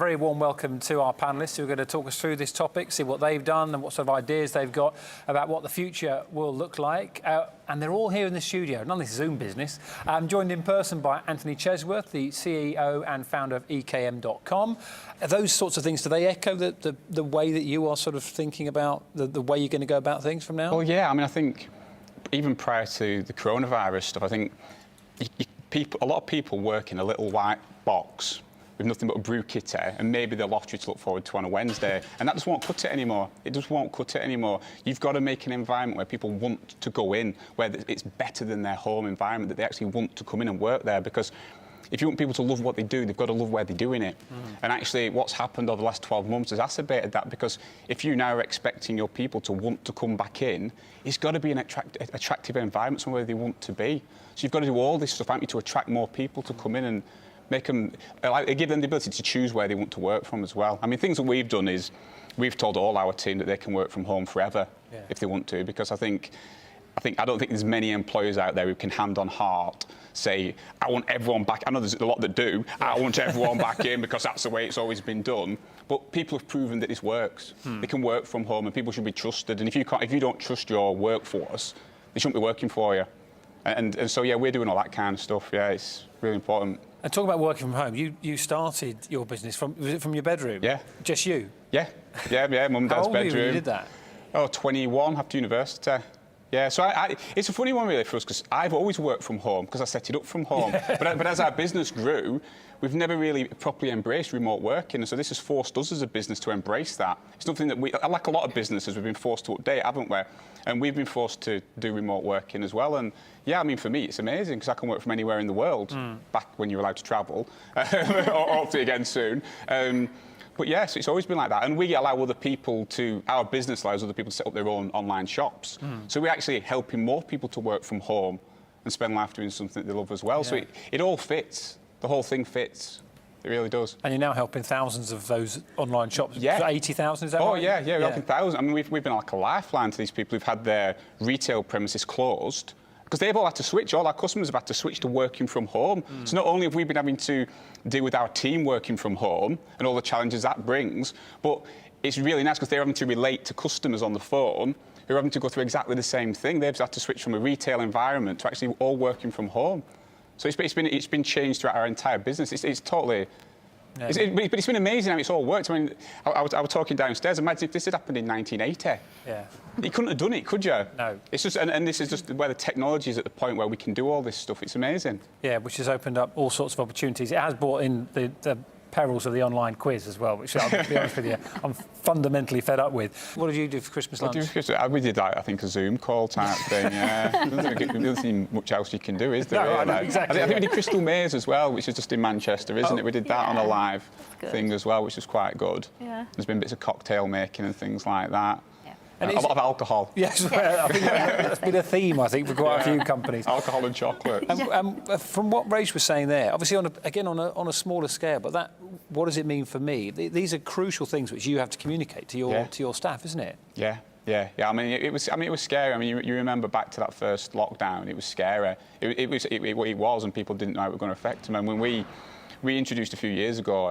Very warm welcome to our panellists who are going to talk us through this topic, see what they've done and what sort of ideas they've got about what the future will look like. And they're all here in the studio. None of this is Zoom business. I'm joined in person by Anthony Chesworth, the CEO and founder of ekm.com. Those sorts of things, do they echo the way that you are sort of thinking about the way you're going to go about things from now on? Well, yeah. I mean, I think even prior to the coronavirus stuff, I think a lot of people work in a little white box with nothing but a brew kitty, and maybe the lottery to look forward to on a Wednesday, and that just won't cut it anymore. It just won't cut it anymore. You've got to make an environment where people want to go in, where it's better than their home environment, that they actually want to come in and work there, because if you want people to love what they do, they've got to love where they're doing it. And actually, what's happened over the last 12 months has exacerbated that, because if you now are expecting your people to want to come back in, it's got to be an attractive environment, somewhere they want to be. So you've got to do all this stuff, haven't you, to attract more people to come in and make them, give them the ability to choose where they want to work from as well. I mean, things that we've done is we've told all our team that they can work from home forever if they want to, because I don't think there's many employers out there who can hand on heart say, I want everyone back. I know there's a lot that do. I want everyone back in because that's the way it's always been done. But people have proven that this works. They can work from home, and people should be trusted. And if you don't trust your workforce, they shouldn't be working for you. And so, yeah, we're doing all that kind of stuff. Yeah, it's really important. And talking about working from home, you started your business was it from your bedroom? Yeah. Just you? Yeah, mum and dad's bedroom. How old were you when you did that? Oh, 21, after university. Yeah, so it's a funny one really for us, because I've always worked from home because I set it up from home. Yeah. But as our business grew, we've never really properly embraced remote working, and so this has forced us as a business to embrace that. It's something that like a lot of businesses, we've been forced to update, haven't we? And we've been forced to do remote working as well. And yeah, I mean, for me, it's amazing because I can work from anywhere in the world, back when you were allowed to travel, or hopefully again soon. But yes, it's always been like that. And we allow other people our business allows other people to set up their own online shops. So we're actually helping more people to work from home and spend life doing something that they love as well. Yeah. So it all fits. The whole thing fits. It really does. And you're now helping thousands of those online shops. Yeah. 80,000, is that right? Oh, yeah, we're helping thousands. I mean, we've been like a lifeline to these people who've had their retail premises closed, because they've all had to switch. All our customers have had to switch to working from home. So not only have we been having to deal with our team working from home and all the challenges that brings, but it's really nice because they're having to relate to customers on the phone who are having to go through exactly the same thing. They've had to switch from a retail environment to actually all working from home. So it's been changed throughout our entire business. It's totally... Yeah. But it's been amazing how it's all worked. I mean, I was talking downstairs. Imagine if this had happened in 1980. Yeah. You couldn't have done it, could you? No. It's just, and this is just where the technology is at the point where we can do all this stuff. It's amazing. Yeah, which has opened up all sorts of opportunities. It has brought in the perils of the online quiz as well, which I'll be honest with you, I'm fundamentally fed up with. What did you do for Christmas lunch? We did, I think, a Zoom call type thing. Yeah. There isn't much else you can do, is there? No, really? I know, exactly. I think we did Crystal Maze as well, which is just in Manchester, isn't it? We did that on a live thing as well, which was quite good. Yeah. There's been bits of cocktail making and things like that. And a lot of alcohol. Yes, I think that's been a theme, I think, for quite a few companies. Alcohol and chocolate. From what Rach was saying there, obviously, on a smaller scale, but what does it mean for me? These are crucial things which you have to communicate to your staff, isn't it? Yeah. I mean, it was scary. I mean, you remember back to that first lockdown. It was scary. It was, and people didn't know how it was going to affect them. And when we introduced a few years ago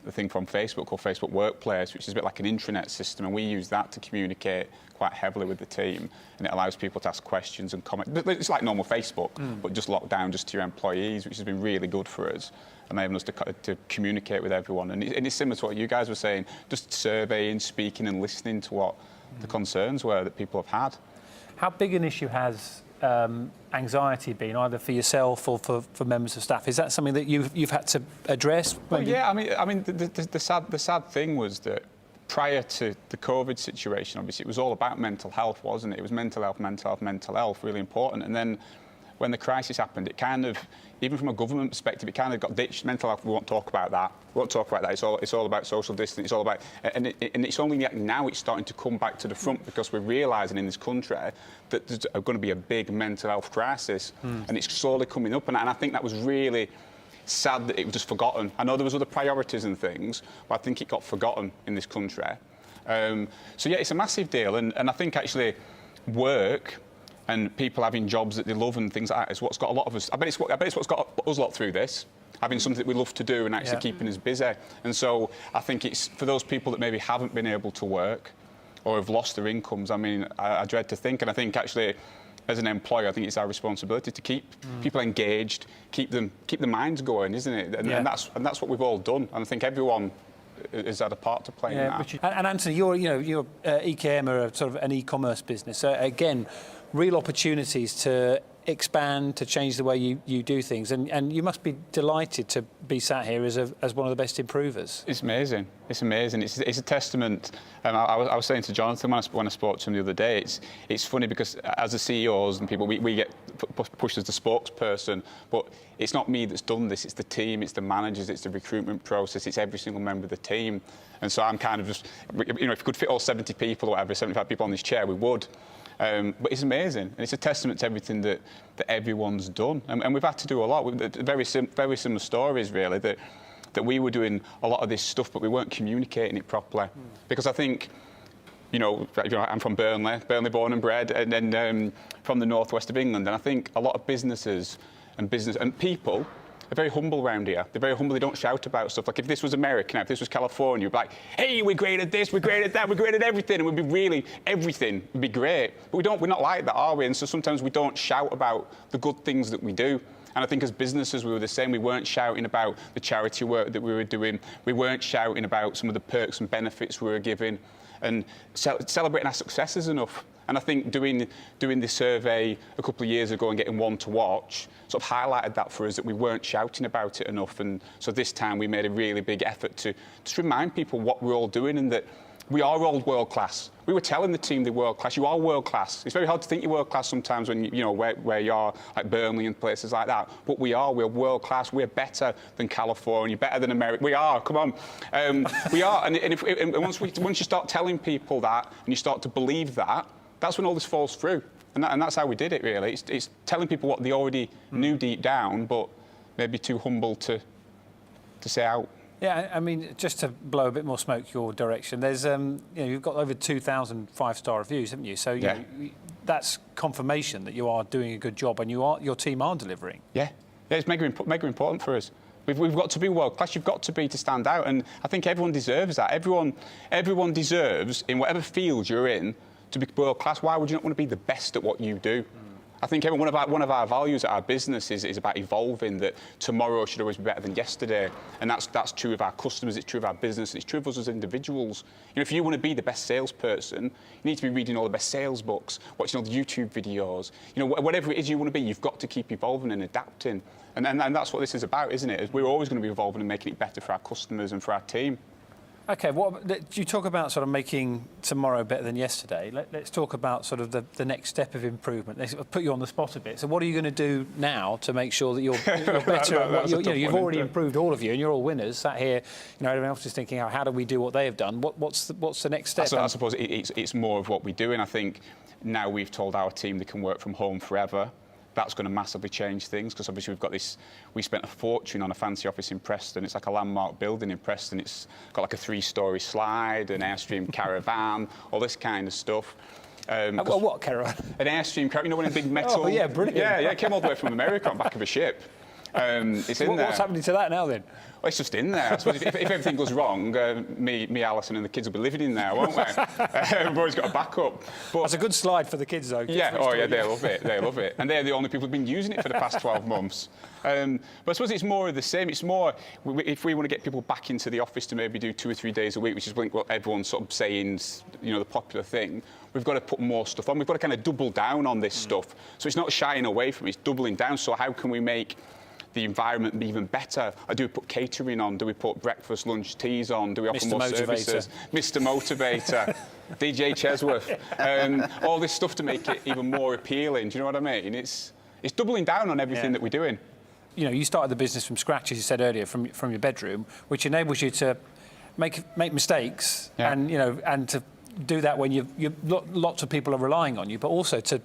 a thing from Facebook called Facebook Workplace, which is a bit like an intranet system, and we use that to communicate quite heavily with the team, and it allows people to ask questions and comment. It's like normal Facebook, but just locked down just to your employees, which has been really good for us, enabling us to communicate with everyone. And it's similar to what you guys were saying, just surveying, speaking and listening to what the concerns were that people have had. How big an issue has anxiety been, either for yourself or for members of staff? Is that something that you've had to address? Well, yeah. I mean, the sad thing was that prior to the COVID situation, obviously, it was all about mental health, wasn't it? It was mental health, really important. And then when the crisis happened, it kind of, even from a government perspective, it kind of got ditched. Mental health, we won't talk about that. It's all about social distance. It's all about, and it's only now it's starting to come back to the front, because we're realising in this country that there's going to be a big mental health crisis, and it's slowly coming up. And I think that was really sad that it was just forgotten. I know there was other priorities and things, but I think it got forgotten in this country. So yeah, it's a massive deal, and I think actually work and people having jobs that they love and things like that is what's got a lot of us. I bet it's what's got us lot through this. having something that we love to do and actually keeping us busy. And so I think it's for those people that maybe haven't been able to work or have lost their incomes. I mean, I dread to think, and I think actually, as an employer, I think it's our responsibility to keep people engaged, keep their minds going, isn't it? And that's what we've all done. And I think everyone has had a part to play in that. And Anthony, you're EKM are a sort of an e-commerce business. So again, real opportunities to expand, to change the way you do things, and you must be delighted to be sat here as one of the best improvers. It's amazing. It's amazing. It's a testament. I was saying to Jonathan when I spoke to him the other day, it's funny because as the CEOs and people, we get pushed as the spokesperson, but it's not me that's done this. It's the team, it's the managers, it's the recruitment process, it's every single member of the team. And so I'm kind of just, if we could fit all 70 people or whatever, 75 people on this chair, we would. But it's amazing, and it's a testament to everything that everyone's done. And we've had to do a lot. Very similar stories, really, that we were doing a lot of this stuff, but we weren't communicating it properly. Because I think, I'm from Burnley born and bred, and then from the northwest of England. And I think a lot of businesses and people are very humble around here. They're very humble. They don't shout about stuff. Like if this was America, if this was California, you'd be like, hey, we're great at this, we're great at that, we're great at everything. And we'd be really, everything would be great. But we're not like that, are we? And so sometimes we don't shout about the good things that we do. And I think as businesses, we were the same. We weren't shouting about the charity work that we were doing. We weren't shouting about some of the perks and benefits we were giving. And celebrating our successes enough. And I think doing the survey a couple of years ago and getting One to Watch sort of highlighted that for us, that we weren't shouting about it enough. And so this time we made a really big effort to just remind people what we're all doing and that we are all world class. We were telling the team they're world class. You are world class. It's very hard to think you're world class sometimes when where you are, like Burnley and places like that. But we're world class. We're better than California, better than America. We are. Come on, we are. And once you start telling people that and you start to believe that, that's when all this falls through. And that's how we did it, really. It's telling people what they already knew deep down, but maybe too humble to say out. Yeah, I mean, just to blow a bit more smoke your direction, there's, you've got over 2,000 five-star reviews, haven't you? So that's confirmation that you are doing a good job and your team are delivering. Yeah, it's mega important for us. We've got to be world class. You've got to be to stand out, and I think everyone deserves that. Everyone deserves, in whatever field you're in, to be world class. Why would you not want to be the best at what you do? I think one of our values at our business is about evolving, that tomorrow should always be better than yesterday. And that's true of our customers, it's true of our business, and it's true of us as individuals. If you want to be the best salesperson, you need to be reading all the best sales books, watching all the YouTube videos. Whatever it is you want to be, you've got to keep evolving and adapting. And that's what this is about, isn't it? We're always going to be evolving and making it better for our customers and for our team. OK, you talk about sort of making tomorrow better than yesterday. Let's talk about sort of the next step of improvement. Let's put you on the spot a bit. So what are you going to do now to make sure that you're better at what you've already improved, all of you, and you're all winners, sat here, everyone else is thinking, how do we do what they have done? What's the next step? I suppose it's more of what we do, and I think now we've told our team they can work from home forever. That's going to massively change things, because obviously we spent a fortune on a fancy office in Preston. It's like a landmark building in Preston. It's got like a 3-story slide, an Airstream caravan, all this kind of stuff. What caravan? An Airstream caravan, one of the big metal... Oh, yeah, brilliant. Yeah, it came all the way from America on the back of a ship. It's in there. What's happening to that now, then? Well, it's just in there. I suppose if everything goes wrong, me, Alison and the kids will be living in there, won't we? We've always got a backup. But that's a good slide for the kids, though. Yeah, they love it. They love it. And they're the only people who've been using it for the past 12 months. But I suppose it's more of the same. It's more, if we want to get people back into the office to maybe do 2 or 3 days a week, which is what everyone's sort of saying, the popular thing, we've got to put more stuff on. We've got to kind of double down on this stuff. So it's not shying away from it, it's doubling down. So how can we make the environment be even better? Do we put catering on? Do we put breakfast, lunch, teas on? Do we offer more services? Mr. Motivator, DJ Chesworth, all this stuff to make it even more appealing. Do you know what I mean? It's doubling down on everything that we're doing. You started the business from scratch, as you said earlier, from your bedroom, which enables you to make mistakes and to do that when lots of people are relying on you, but also to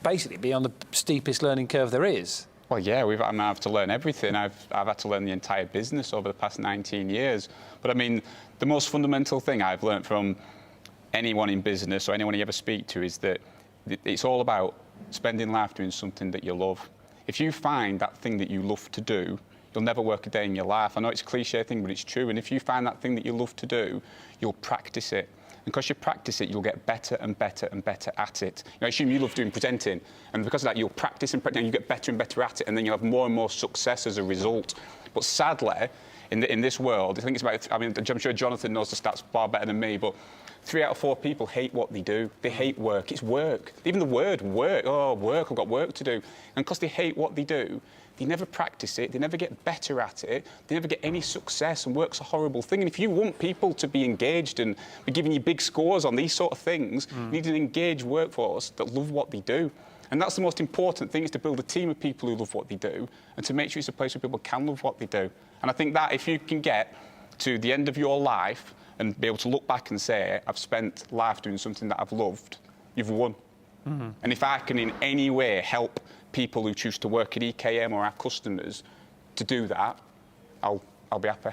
basically be on the steepest learning curve there is. Well, yeah, I've had to learn everything. I've had to learn the entire business over the past 19 years. But I mean, the most fundamental thing I've learned from anyone in business or anyone you ever speak to is that it's all about spending life doing something that you love. If you find that thing that you love to do, you'll never work a day in your life. I know it's a cliche thing, but it's true. And if you find that thing that you love to do, you'll practice it. And because you practice it, you'll get better and better and better at it. I assume you love doing presenting, and because of that, you'll practice and practice, and you get better and better at it, and then you'll have more and more success as a result. But sadly, in this world, I think it's about, I mean, I'm sure Jonathan knows the stats far better than me, but 3 out of 4 people hate what they do. They hate work. It's work. Even the word work, oh, work, I've got work to do. And because they hate what they do, they never practice it, they never get better at it, they never get any success, and work's a horrible thing. And if you want people to be engaged and be giving you big scores on these sort of things, you need an engaged workforce that love what they do. And that's the most important thing, is to build a team of people who love what they do and to make sure it's a place where people can love what they do. And I think that if you can get to the end of your life and be able to look back and say, I've spent life doing something that I've loved, you've won. And if I can in any way help people who choose to work at EKM or our customers to do that, I'll be happy.